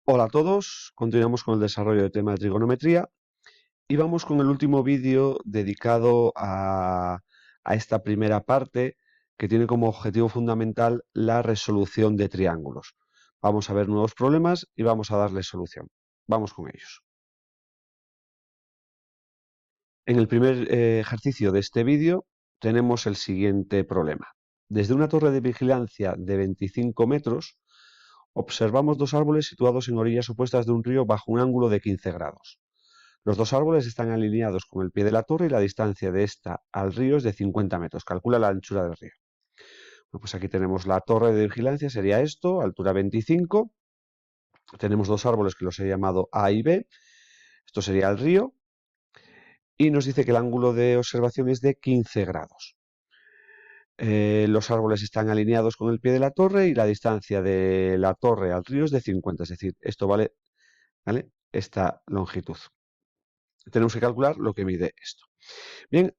Hola a todos, continuamos con el desarrollo del tema de trigonometría y vamos con el último vídeo dedicado a esta primera parte que tiene como objetivo fundamental la resolución de triángulos. Vamos a ver nuevos problemas y vamos a darles solución. Vamos con ellos. En el primer ejercicio de este vídeo tenemos el siguiente problema. Desde una torre de vigilancia de 25 metros, observamos dos árboles situados en orillas opuestas de un río bajo un ángulo de 15 grados. Los dos árboles están alineados con el pie de la torre y la distancia de esta al río es de 50 metros. Calcula la anchura del río. Bueno, pues aquí tenemos la torre de vigilancia, sería esto, altura 25. Tenemos dos árboles que los he llamado A y B. Esto sería el río. Y nos dice que el ángulo de observación es de 15 grados. Los árboles están alineados con el pie de la torre y la distancia de la torre al río es de 50. Es decir, esto vale esta longitud. Tenemos que calcular lo que mide esto. Bien,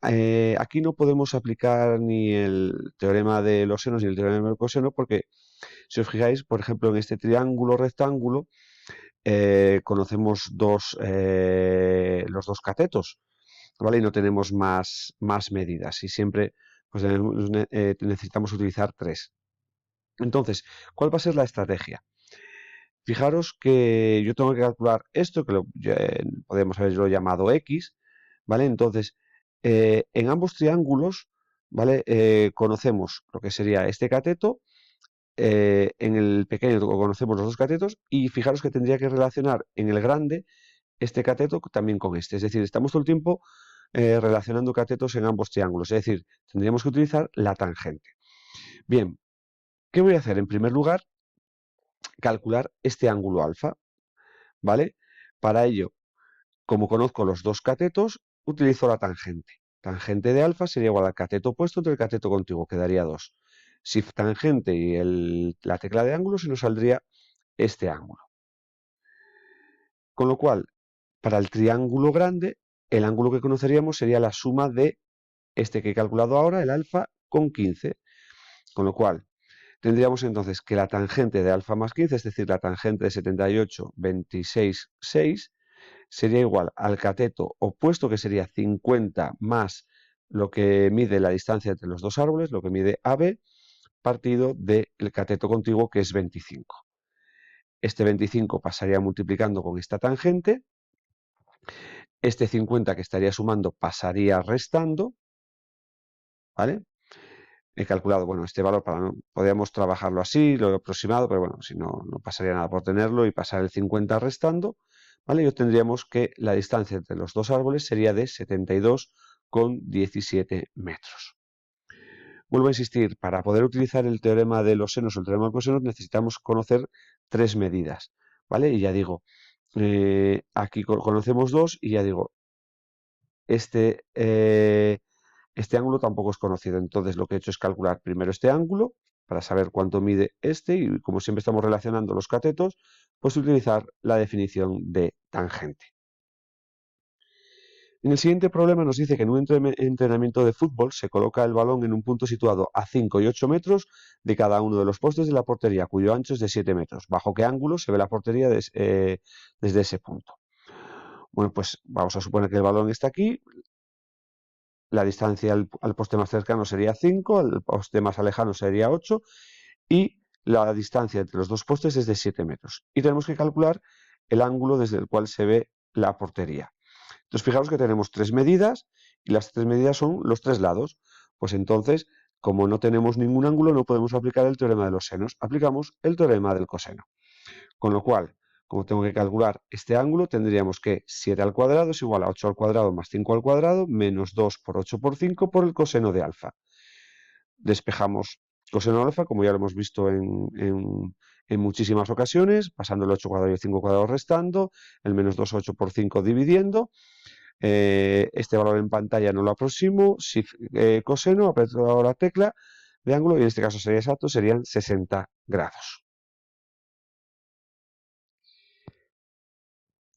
aquí no podemos aplicar ni el teorema de los senos ni el teorema del coseno porque, si os fijáis, por ejemplo, en este triángulo rectángulo conocemos los dos catetos, ¿vale? Y no tenemos más medidas y siempre pues, necesitamos utilizar tres. Entonces, ¿cuál va a ser la estrategia? Fijaros que yo tengo que calcular esto, que podemos haberlo llamado X, ¿vale? Entonces, en ambos triángulos, ¿vale? Conocemos lo que sería este cateto, en el pequeño conocemos los dos catetos y fijaros que tendría que relacionar en el grande este cateto también con este. Es decir, estamos todo el tiempo relacionando catetos en ambos triángulos, es decir, tendríamos que utilizar la tangente. Bien, ¿qué voy a hacer? En primer lugar, calcular este ángulo alfa, ¿vale? Para ello, como conozco los dos catetos, utilizo la tangente. Tangente de alfa sería igual al cateto opuesto entre el cateto contiguo, quedaría 2. Si tangente y la tecla de ángulo, se nos saldría este ángulo. Con lo cual, para el triángulo grande, el ángulo que conoceríamos sería la suma de este que he calculado ahora, el alfa, con 15. Con lo cual, tendríamos entonces que la tangente de alfa más 15, es decir, la tangente de 78, 26, 6, sería igual al cateto opuesto, que sería 50 más lo que mide la distancia entre los dos árboles, lo que mide AB, partido del cateto contiguo, que es 25. Este 25 pasaría multiplicando con esta tangente, este 50 que estaría sumando pasaría restando, ¿vale? He calculado, bueno, este valor podríamos trabajarlo así, lo he aproximado, pero bueno, si no, no pasaría nada por tenerlo y pasar el 50 restando, ¿vale? Y obtendríamos que la distancia entre los dos árboles sería de 72,17 metros. Vuelvo a insistir, para poder utilizar el teorema de los senos o el teorema de los cosenos necesitamos conocer tres medidas, ¿vale? Y ya digo, aquí conocemos dos y ya digo, este ángulo tampoco es conocido, entonces lo que he hecho es calcular primero este ángulo para saber cuánto mide este y como siempre estamos relacionando los catetos, pues utilizar la definición de tangente. En el siguiente problema nos dice que en un entrenamiento de fútbol se coloca el balón en un punto situado a 5 y 8 metros de cada uno de los postes de la portería, cuyo ancho es de 7 metros. ¿Bajo qué ángulo se ve la portería desde ese punto? Bueno, pues vamos a suponer que el balón está aquí, la distancia al poste más cercano sería 5, al poste más lejano sería 8 y la distancia entre los dos postes es de 7 metros. Y tenemos que calcular el ángulo desde el cual se ve la portería. Entonces, fijaos que tenemos tres medidas y las tres medidas son los tres lados. Pues entonces, como no tenemos ningún ángulo, no podemos aplicar el teorema de los senos. Aplicamos el teorema del coseno. Con lo cual, como tengo que calcular este ángulo, tendríamos que 7 al cuadrado es igual a 8 al cuadrado más 5 al cuadrado menos 2 por 8 por 5 por el coseno de alfa. Despejamos coseno de alfa, como ya lo hemos visto en muchísimas ocasiones, pasando el 8 cuadrado y el 5 cuadrado restando, el menos 2, 8 por 5 dividiendo. Este valor en pantalla no lo aproximo, coseno, aprieto ahora la tecla de ángulo y en este caso sería exacto, serían 60 grados.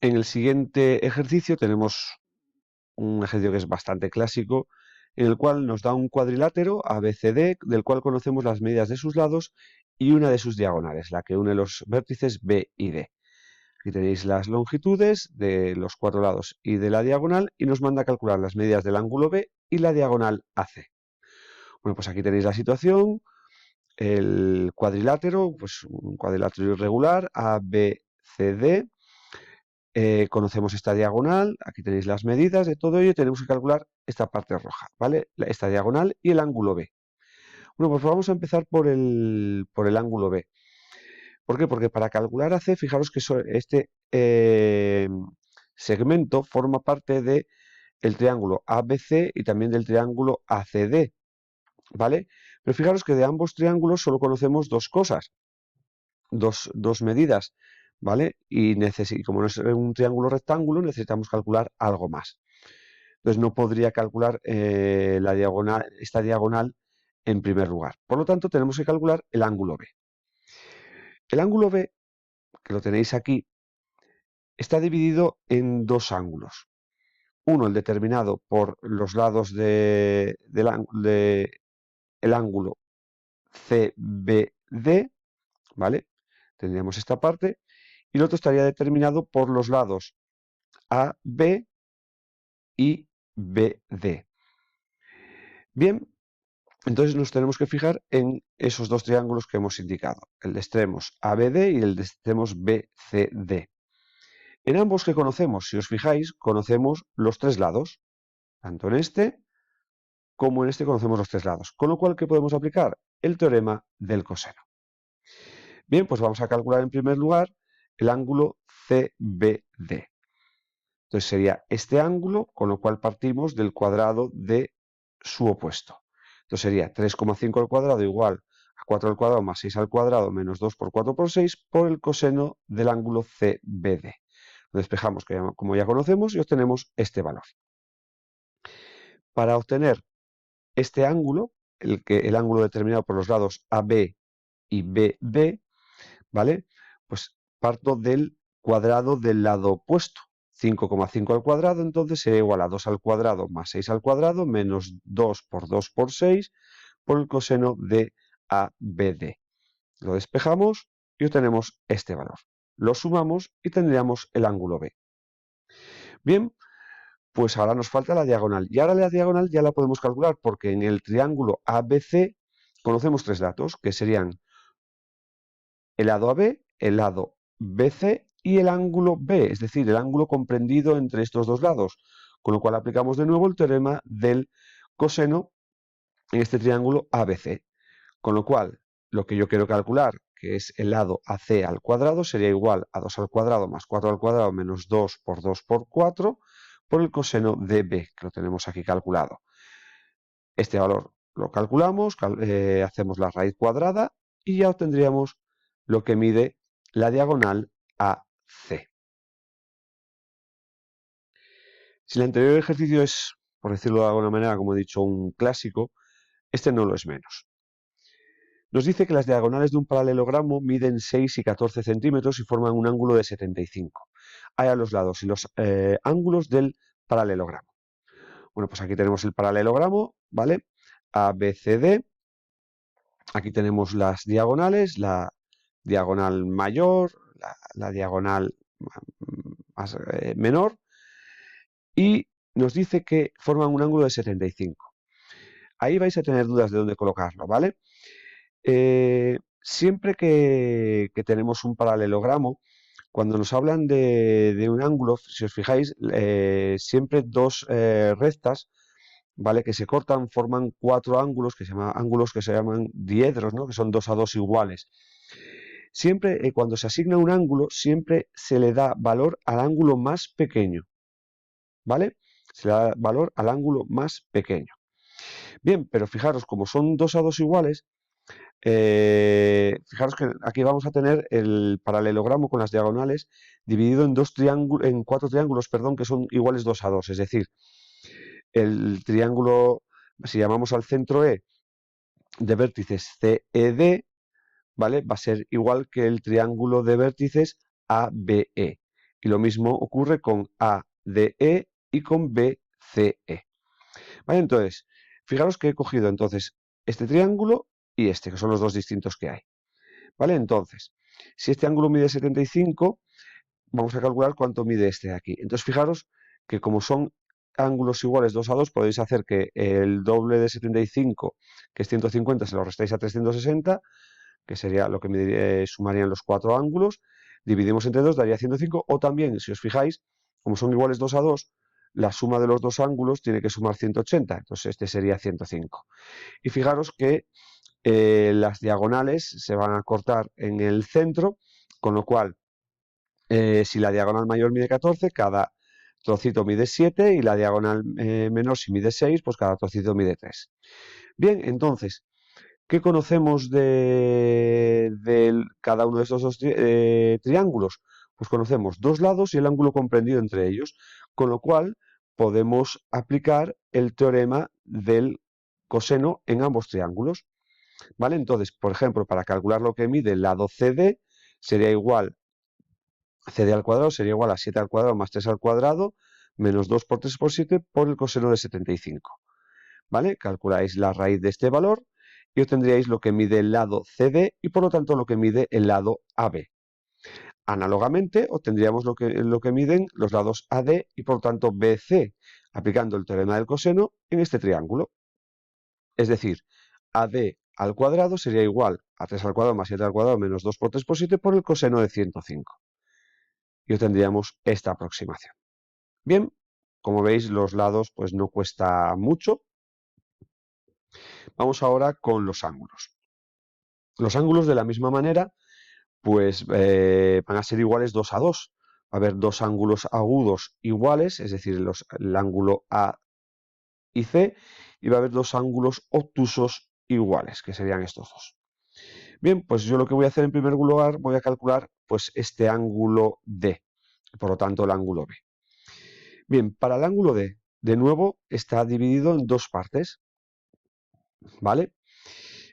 En el siguiente ejercicio tenemos un ejercicio que es bastante clásico, en el cual nos da un cuadrilátero ABCD, del cual conocemos las medidas de sus lados y una de sus diagonales, la que une los vértices B y D. Aquí tenéis las longitudes de los 4 lados y de la diagonal y nos manda a calcular las medidas del ángulo B y la diagonal AC. Bueno, pues aquí tenéis la situación. El cuadrilátero, pues un cuadrilátero irregular, ABCD. Conocemos esta diagonal, aquí tenéis las medidas de todo ello y tenemos que calcular esta parte roja, ¿vale? Esta diagonal y el ángulo B. Bueno, pues vamos a empezar por el ángulo B. ¿Por qué? Porque para calcular AC, fijaros que este segmento forma parte del triángulo ABC y también del triángulo ACD, ¿vale? Pero fijaros que de ambos triángulos solo conocemos dos cosas, dos medidas, ¿vale? Y como no es un triángulo rectángulo, necesitamos calcular algo más. Entonces no podría calcular esta diagonal en primer lugar. Por lo tanto, tenemos que calcular el ángulo B. El ángulo B, que lo tenéis aquí, está dividido en dos ángulos. Uno, el determinado por los lados del ángulo CBD, ¿vale? Tendríamos esta parte. Y el otro estaría determinado por los lados AB y BD. Bien, entonces nos tenemos que fijar en esos dos triángulos que hemos indicado, el de extremos ABD y el de extremos BCD. En ambos que conocemos, si os fijáis, conocemos los tres lados. Tanto en este como en este conocemos los tres lados. Con lo cual, ¿qué podemos aplicar? El teorema del coseno. Bien, pues vamos a calcular en primer lugar el ángulo CBD. Entonces sería este ángulo, con lo cual partimos del cuadrado de su opuesto. Entonces sería 3,5 al cuadrado igual a 4 al cuadrado más 6 al cuadrado menos 2 por 4 por 6 por el coseno del ángulo CBD. Lo despejamos como ya conocemos y obtenemos este valor. Para obtener este ángulo, el ángulo determinado por los lados AB y BD, ¿vale? Pues parto del cuadrado del lado opuesto. 5,5 al cuadrado, entonces sería igual a 2 al cuadrado más 6 al cuadrado menos 2 por 2 por 6 por el coseno de ABD. Lo despejamos y obtenemos este valor. Lo sumamos y tendríamos el ángulo B. Bien, pues ahora nos falta la diagonal. Y ahora la diagonal ya la podemos calcular porque en el triángulo ABC conocemos tres datos que serían el lado AB, el lado BC y el ángulo B, es decir, el ángulo comprendido entre estos dos lados, con lo cual aplicamos de nuevo el teorema del coseno en este triángulo ABC, con lo cual lo que yo quiero calcular, que es el lado AC al cuadrado, sería igual a 2 al cuadrado más 4 al cuadrado menos 2 por 4 por el coseno de B, que lo tenemos aquí calculado. Este valor lo calculamos, hacemos la raíz cuadrada y ya obtendríamos lo que mide la diagonal AC. Si el anterior ejercicio es, por decirlo de alguna manera, como he dicho, un clásico, este no lo es menos. Nos dice que las diagonales de un paralelogramo miden 6 y 14 centímetros y forman un ángulo de 75. Hay a los lados y los ángulos del paralelogramo. Bueno, pues aquí tenemos el paralelogramo, ¿vale? ABCD. Aquí tenemos las diagonales, la diagonal mayor, la diagonal menor, y nos dice que forman un ángulo de 75. Ahí vais a tener dudas de dónde colocarlo, ¿vale? Siempre que tenemos un paralelogramo, cuando nos hablan de un ángulo, si os fijáis, siempre dos rectas, ¿vale? Que se cortan, forman cuatro ángulos que se llaman diedros, ¿no? Que son 2 a 2 iguales. Siempre, cuando se asigna un ángulo, siempre se le da valor al ángulo más pequeño, ¿vale? Se le da valor al ángulo más pequeño. Bien, pero fijaros, como son 2 a 2 iguales, fijaros que aquí vamos a tener el paralelogramo con las diagonales dividido en cuatro triángulos, perdón, que son iguales 2 a 2. Es decir, el triángulo, si llamamos al centro E de vértices CED, ¿vale? Va a ser igual que el triángulo de vértices ABE. Y lo mismo ocurre con ADE y con BCE. ¿Vale? Entonces, fijaros que he cogido entonces este triángulo y este, que son los dos distintos que hay. ¿Vale? Entonces, si este ángulo mide 75, vamos a calcular cuánto mide este de aquí. Entonces, fijaros que como son ángulos iguales 2 a 2, podéis hacer que el doble de 75, que es 150, se lo restáis a 360, que sería lo que sumarían los 4 ángulos, dividimos entre 2, daría 105, o también, si os fijáis, como son iguales 2 a 2, la suma de los dos ángulos tiene que sumar 180, entonces este sería 105. Y fijaros que las diagonales se van a cortar en el centro, con lo cual, si la diagonal mayor mide 14, cada trocito mide 7, y la diagonal menor, si mide 6, pues cada trocito mide 3. Bien, entonces, ¿qué conocemos de cada uno de estos dos triángulos? Pues conocemos dos lados y el ángulo comprendido entre ellos, con lo cual podemos aplicar el teorema del coseno en ambos triángulos. ¿Vale? Entonces, por ejemplo, para calcular lo que mide el lado CD, sería igual, CD al cuadrado sería igual a 7 al cuadrado más 3 al cuadrado, menos 2 por 3 por 7 por el coseno de 75. ¿Vale? Calculáis la raíz de este valor y obtendríais lo que mide el lado CD y por lo tanto lo que mide el lado AB. Análogamente, obtendríamos lo que miden los lados AD y por lo tanto BC, aplicando el teorema del coseno en este triángulo. Es decir, AD al cuadrado sería igual a 3 al cuadrado más 7 al cuadrado menos 2 por 3 por 7 por el coseno de 105. Y obtendríamos esta aproximación. Bien, como veis, los lados pues no cuesta mucho. Vamos ahora con los ángulos. Los ángulos de la misma manera pues van a ser iguales 2 a 2. Va a haber dos ángulos agudos iguales, es decir, el ángulo A y C, y va a haber dos ángulos obtusos iguales, que serían estos dos. Bien, pues yo lo que voy a hacer en primer lugar, voy a calcular pues este ángulo D, por lo tanto el ángulo B. Bien, para el ángulo D, de nuevo, está dividido en dos partes, ¿vale?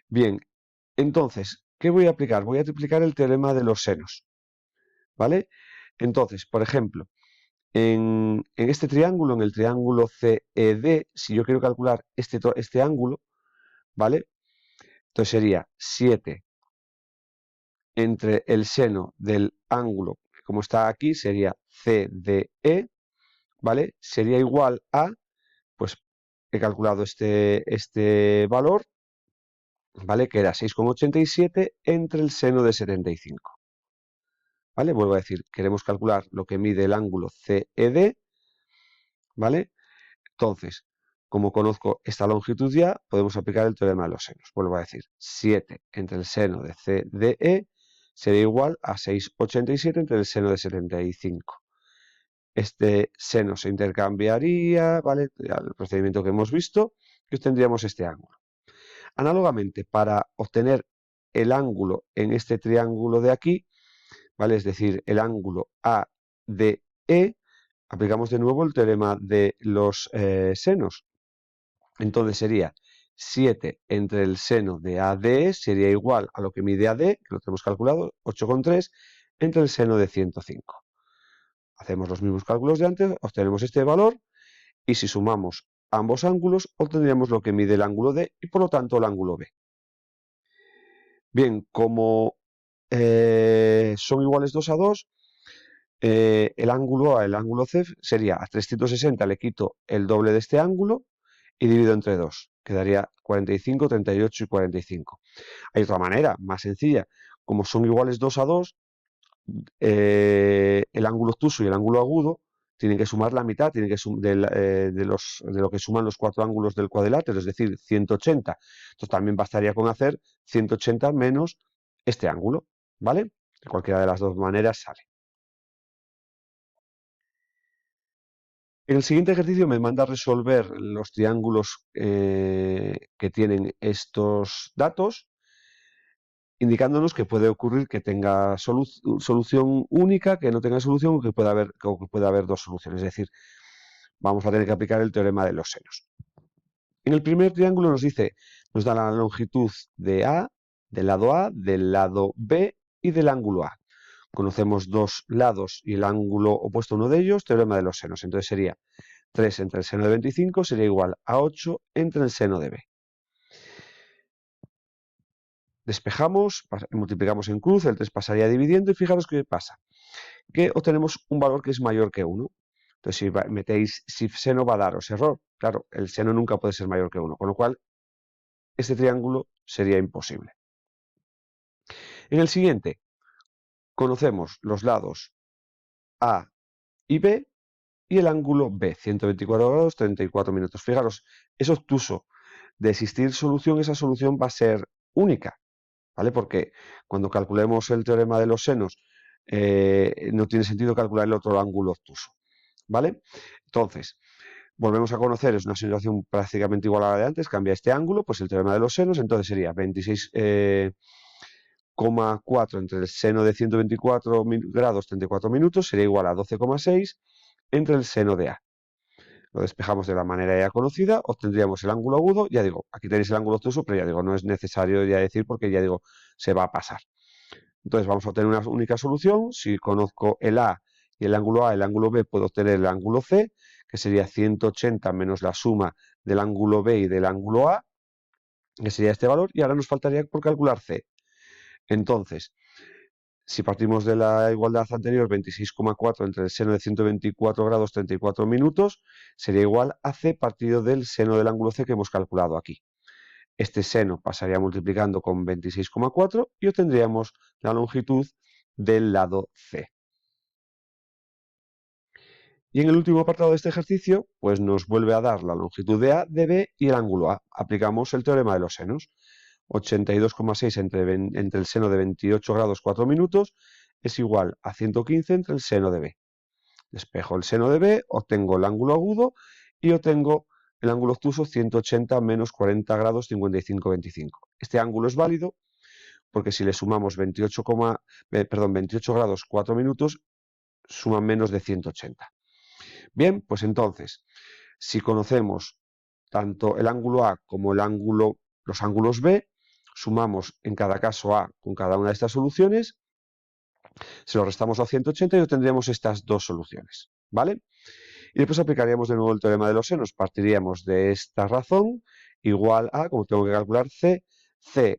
Bien, entonces, ¿qué voy a aplicar? Voy a aplicar el teorema de los senos, ¿vale? Entonces, por ejemplo, en este triángulo, en el triángulo CED, si yo quiero calcular este ángulo, ¿vale? Entonces sería 7 entre el seno del ángulo, como está aquí, sería CDE, ¿vale? Sería igual a, pues he calculado este valor, ¿vale? Que era 6,87 entre el seno de 75. ¿Vale? Vuelvo a decir, queremos calcular lo que mide el ángulo CED, ¿vale? Entonces, como conozco esta longitud ya, podemos aplicar el teorema de los senos. Vuelvo a decir, 7 entre el seno de CDE sería igual a 6,87 entre el seno de 75. Este seno se intercambiaría, ¿vale? El procedimiento que hemos visto, y obtendríamos este ángulo. Análogamente, para obtener el ángulo en este triángulo de aquí, ¿vale? Es decir, el ángulo ADE, aplicamos de nuevo el teorema de los senos. Entonces sería 7 entre el seno de AD sería igual a lo que mide AD, que lo tenemos calculado, 8,3 entre el seno de 105. Hacemos los mismos cálculos de antes, obtenemos este valor y si sumamos ambos ángulos obtendríamos lo que mide el ángulo D y por lo tanto el ángulo B. Bien, como son iguales 2 a 2, el ángulo A, el ángulo C sería a 360 le quito el doble de este ángulo y divido entre 2. Quedaría 45, 38 y 45. Hay otra manera, más sencilla. Como son iguales 2 a 2, el ángulo obtuso y el ángulo agudo tienen que sumar la mitad de lo que suman los cuatro ángulos del cuadrilátero, es decir, 180. Entonces también bastaría con hacer 180 menos este ángulo, ¿vale? De cualquiera de las dos maneras sale. En el siguiente ejercicio me manda a resolver los triángulos que tienen estos datos, indicándonos que puede ocurrir que tenga solución única, que no tenga solución, o que pueda haber dos soluciones. Es decir, vamos a tener que aplicar el teorema de los senos. En el primer triángulo nos da la longitud de A, del lado B y del ángulo A. Conocemos dos lados y el ángulo opuesto a uno de ellos, teorema de los senos. Entonces sería 3 entre el seno de 25 sería igual a 8 entre el seno de B. Despejamos, multiplicamos en cruz, el 3 pasaría dividiendo y fijaros qué pasa. que obtenemos un valor que es mayor que 1. Entonces, si metéis si seno va a daros error. Claro, el seno nunca puede ser mayor que 1, con lo cual este triángulo sería imposible. En el siguiente, conocemos los lados A y B y el ángulo B, 124 grados, 34 minutos. Fijaros, es obtuso. De existir solución, esa solución va a ser única, ¿vale? Porque cuando calculemos el teorema de los senos, no tiene sentido calcular el otro ángulo obtuso, ¿vale? Entonces, volvemos a conocer, es una situación prácticamente igual a la de antes, cambia este ángulo, pues el teorema de los senos, entonces sería 26,4 entre el seno de 124 grados 34 minutos, sería igual a 12,6 entre el seno de A. Lo despejamos de la manera ya conocida, obtendríamos el ángulo agudo, ya digo, aquí tenéis el ángulo obtuso, pero ya digo, no es necesario ya decir porque ya digo, se va a pasar. Entonces vamos a obtener una única solución, si conozco el A y el ángulo A, el ángulo B, puedo obtener el ángulo C, que sería 180 menos la suma del ángulo B y del ángulo A, que sería este valor, y ahora nos faltaría por calcular C. Entonces, si partimos de la igualdad anterior, 26,4 entre el seno de 124 grados 34 minutos, sería igual a C partido del seno del ángulo C que hemos calculado aquí. Este seno pasaría multiplicando con 26,4 y obtendríamos la longitud del lado C. Y en el último apartado de este ejercicio, pues nos vuelve a dar la longitud de A, de B y el ángulo A. Aplicamos el teorema de los senos. 82,6 entre el seno de 28 grados 4 minutos es igual a 115 entre el seno de B. Despejo el seno de B, obtengo el ángulo agudo y obtengo el ángulo obtuso 180 menos 40 grados 55,25. Este ángulo es válido porque si le sumamos 28 grados 4 minutos, suman menos de 180. Bien, pues entonces, si conocemos tanto el ángulo A como los ángulos B, sumamos en cada caso A con cada una de estas soluciones, se lo restamos a 180 y obtendríamos estas dos soluciones, ¿vale? Y después aplicaríamos de nuevo el teorema de los senos. Partiríamos de esta razón igual a, como tengo que calcular, C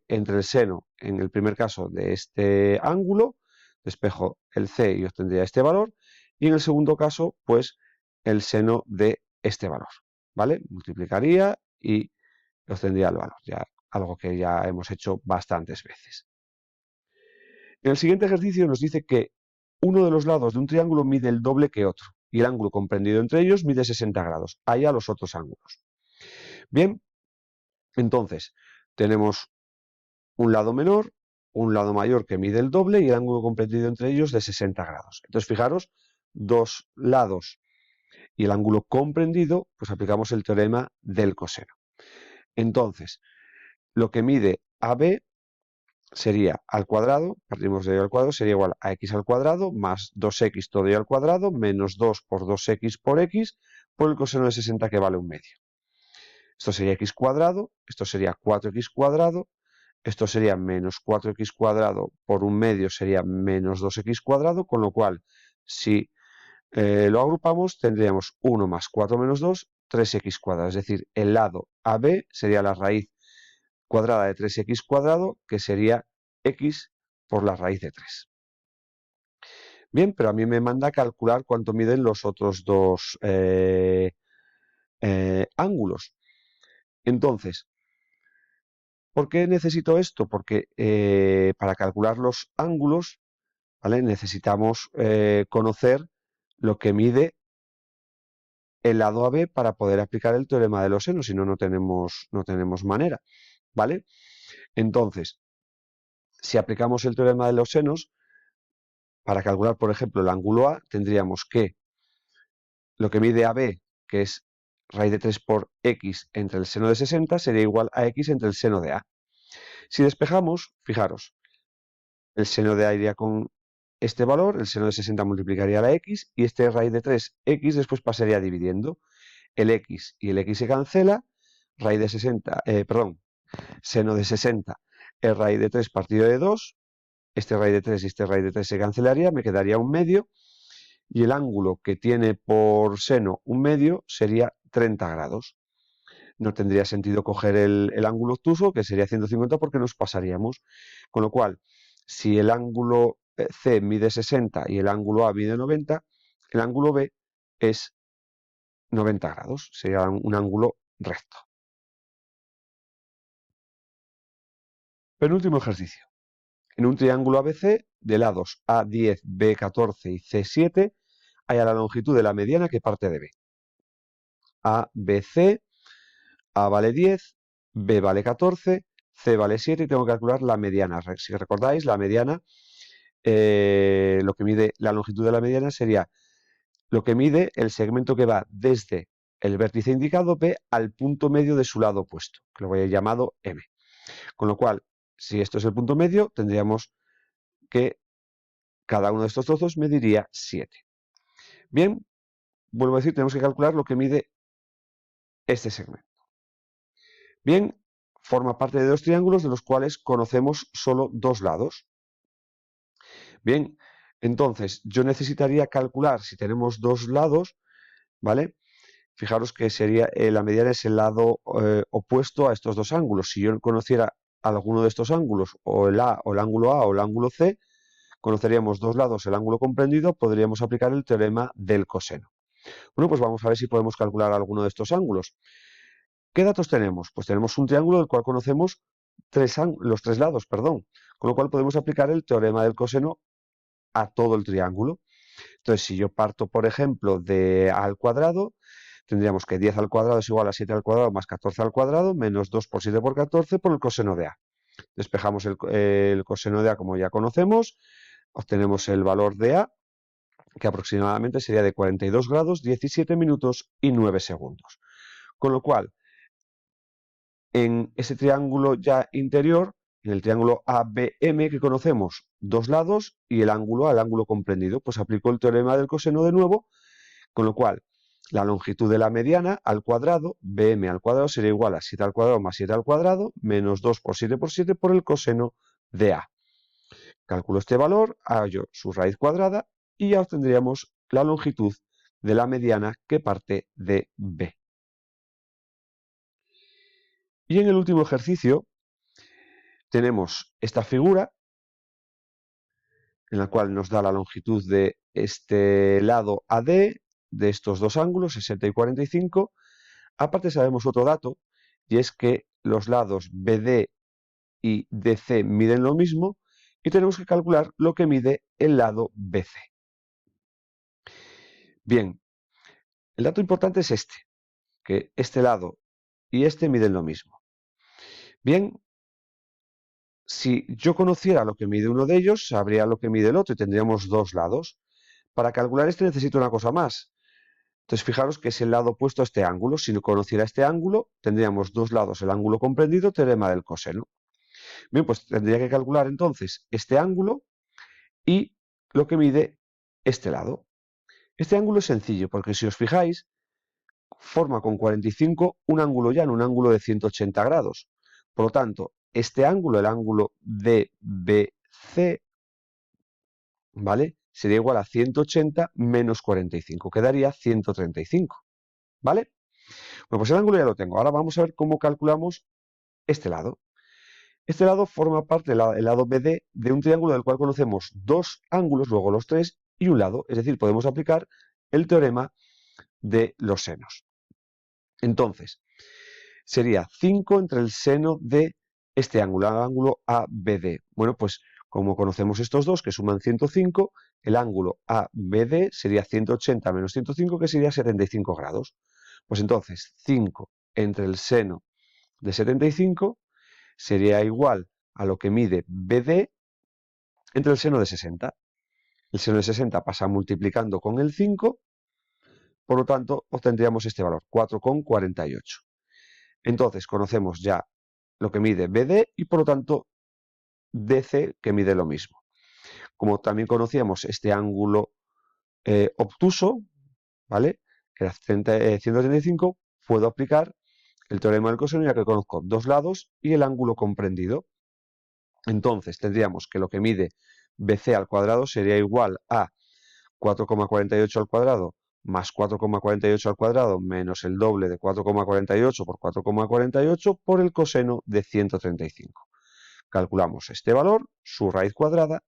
entre el seno, en el primer caso, de este ángulo, despejo el C y obtendría este valor, y en el segundo caso, pues, el seno de este valor, ¿vale? Multiplicaría y obtendría el valor, ya algo que ya hemos hecho bastantes veces. En el siguiente ejercicio nos dice que uno de los lados de un triángulo mide el doble que otro y el ángulo comprendido entre ellos mide 60 grados. Haya los otros ángulos. Bien, entonces tenemos un lado menor, un lado mayor que mide el doble y el ángulo comprendido entre ellos de 60 grados. Entonces, fijaros, dos lados y el ángulo comprendido, pues aplicamos el teorema del coseno. Entonces, lo que mide AB sería al cuadrado, partimos de ello al cuadrado, sería igual a x al cuadrado más 2x todo ello al cuadrado menos 2 por 2x por x por el coseno de 60 que vale un medio. Esto sería x cuadrado, esto sería 4x cuadrado, esto sería menos 4x cuadrado por un medio sería menos 2x cuadrado, con lo cual si lo agrupamos tendríamos 1 más 4 menos 2, 3x cuadrado, es decir, el lado AB sería la raíz cuadrada de 3x cuadrado, que sería x por la raíz de 3. Bien, pero a mí me manda calcular cuánto miden los otros dos ángulos. Entonces, ¿por qué necesito esto? Porque para calcular los ángulos, ¿vale? Necesitamos conocer lo que mide el lado AB para poder aplicar el teorema de los senos, si no, no tenemos manera, ¿vale? Entonces, si aplicamos el teorema de los senos, para calcular, por ejemplo, el ángulo A, tendríamos que lo que mide AB, que es raíz de 3 por x entre el seno de 60, sería igual a x entre el seno de A. Si despejamos, fijaros, el seno de A iría con este valor, el seno de 60 multiplicaría la x, y este raíz de 3x después pasaría dividiendo. El x y el x se cancela, raíz de 60, seno de 60 es raíz de 3 partido de 2, este raíz de 3 y este raíz de 3 se cancelaría, me quedaría un medio, y el ángulo que tiene por seno un medio sería 30 grados. No tendría sentido coger el ángulo obtuso, que sería 150, porque nos pasaríamos. Con lo cual, si el ángulo C mide 60 y el ángulo A mide 90, el ángulo B es 90 grados, sería un ángulo recto. Penúltimo ejercicio. En un triángulo ABC de lados A10, B14 y C7, haya la longitud de la mediana que parte de B. A, B, C, A vale 10, B vale 14, C vale 7 y tengo que calcular la mediana. Si recordáis, la mediana, lo que mide la longitud de la mediana sería lo que mide el segmento que va desde el vértice indicado B al punto medio de su lado opuesto, que lo voy a llamado M. Con lo cual, si esto es el punto medio, tendríamos que cada uno de estos trozos mediría 7. Bien, vuelvo a decir, tenemos que calcular lo que mide este segmento. Bien, forma parte de dos triángulos de los cuales conocemos solo dos lados. Bien, entonces yo necesitaría calcular si tenemos dos lados, ¿vale? Fijaros que sería la mediana es el lado opuesto a estos dos ángulos. Si yo conociera alguno de estos ángulos, o el A, o el ángulo A, o el ángulo C, conoceríamos dos lados, el ángulo comprendido, podríamos aplicar el teorema del coseno. Bueno, pues vamos a ver si podemos calcular alguno de estos ángulos. ¿Qué datos tenemos? Pues tenemos un triángulo del cual conocemos los tres lados, perdón, con lo cual podemos aplicar el teorema del coseno a todo el triángulo. Entonces, si yo parto, por ejemplo, de A al cuadrado, tendríamos que 10 al cuadrado es igual a 7 al cuadrado más 14 al cuadrado, menos 2 por 7 por 14 por el coseno de A. Despejamos el coseno de A como ya conocemos, obtenemos el valor de A, que aproximadamente sería de 42 grados, 17 minutos y 9 segundos. Con lo cual, en ese triángulo ya interior, en el triángulo ABM que conocemos, dos lados y el ángulo A, el ángulo comprendido, pues aplico el teorema del coseno de nuevo, con lo cual la longitud de la mediana al cuadrado, BM al cuadrado, sería igual a 7 al cuadrado más 7 al cuadrado, menos 2 por 7 por el coseno de A. Calculo este valor, hallo su raíz cuadrada y ya obtendríamos la longitud de la mediana que parte de B. Y en el último ejercicio tenemos esta figura en la cual nos da la longitud de este lado AD, de estos dos ángulos, 60 y 45. Aparte sabemos otro dato, y es que los lados BD y DC miden lo mismo, y tenemos que calcular lo que mide el lado BC. Bien, el dato importante es este, que este lado y este miden lo mismo. Bien, si yo conociera lo que mide uno de ellos, sabría lo que mide el otro y tendríamos dos lados. Para calcular este necesito una cosa más. Entonces, fijaros que es el lado opuesto a este ángulo. Si no conociera este ángulo, tendríamos dos lados, el ángulo comprendido, teorema del coseno. Bien, pues tendría que calcular entonces este ángulo y lo que mide este lado. Este ángulo es sencillo, porque si os fijáis, forma con 45 un ángulo llano, un ángulo de 180 grados. Por lo tanto, este ángulo, el ángulo DBC, ¿vale? Sería igual a 180 menos 45, quedaría 135, ¿vale? Bueno, pues el ángulo ya lo tengo. Ahora vamos a ver cómo calculamos este lado. Este lado forma parte del lado BD de un triángulo del cual conocemos dos ángulos, luego los tres, y un lado. Es decir, podemos aplicar el teorema de los senos. Entonces, sería 5 entre el seno de este ángulo, el ángulo ABD. Bueno, pues como conocemos estos dos que suman 105, el ángulo ABD sería 180 menos 105, que sería 75 grados. Pues entonces 5 entre el seno de 75 sería igual a lo que mide BD entre el seno de 60. El seno de 60 pasa multiplicando con el 5, por lo tanto obtendríamos este valor, 4,48. Entonces conocemos ya lo que mide BD y por lo tanto DC que mide lo mismo. Como también conocíamos este ángulo obtuso, ¿vale? Que era 135, puedo aplicar el teorema del coseno ya que conozco dos lados y el ángulo comprendido. Entonces tendríamos que lo que mide BC al cuadrado sería igual a 4,48 al cuadrado más 4,48 al cuadrado menos el doble de 4,48 por 4,48 por el coseno de 135. Calculamos este valor, su raíz cuadrada,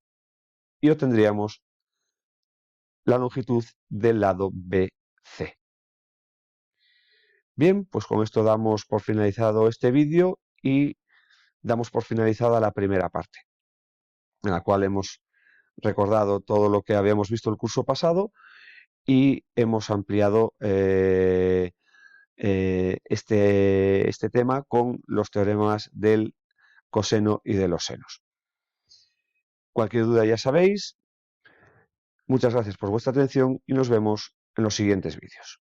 y obtendríamos la longitud del lado BC. Bien, pues con esto damos por finalizado este vídeo y damos por finalizada la primera parte, en la cual hemos recordado todo lo que habíamos visto el curso pasado y hemos ampliado este tema con los teoremas del coseno y de los senos. Cualquier duda ya sabéis. Muchas gracias por vuestra atención y nos vemos en los siguientes vídeos.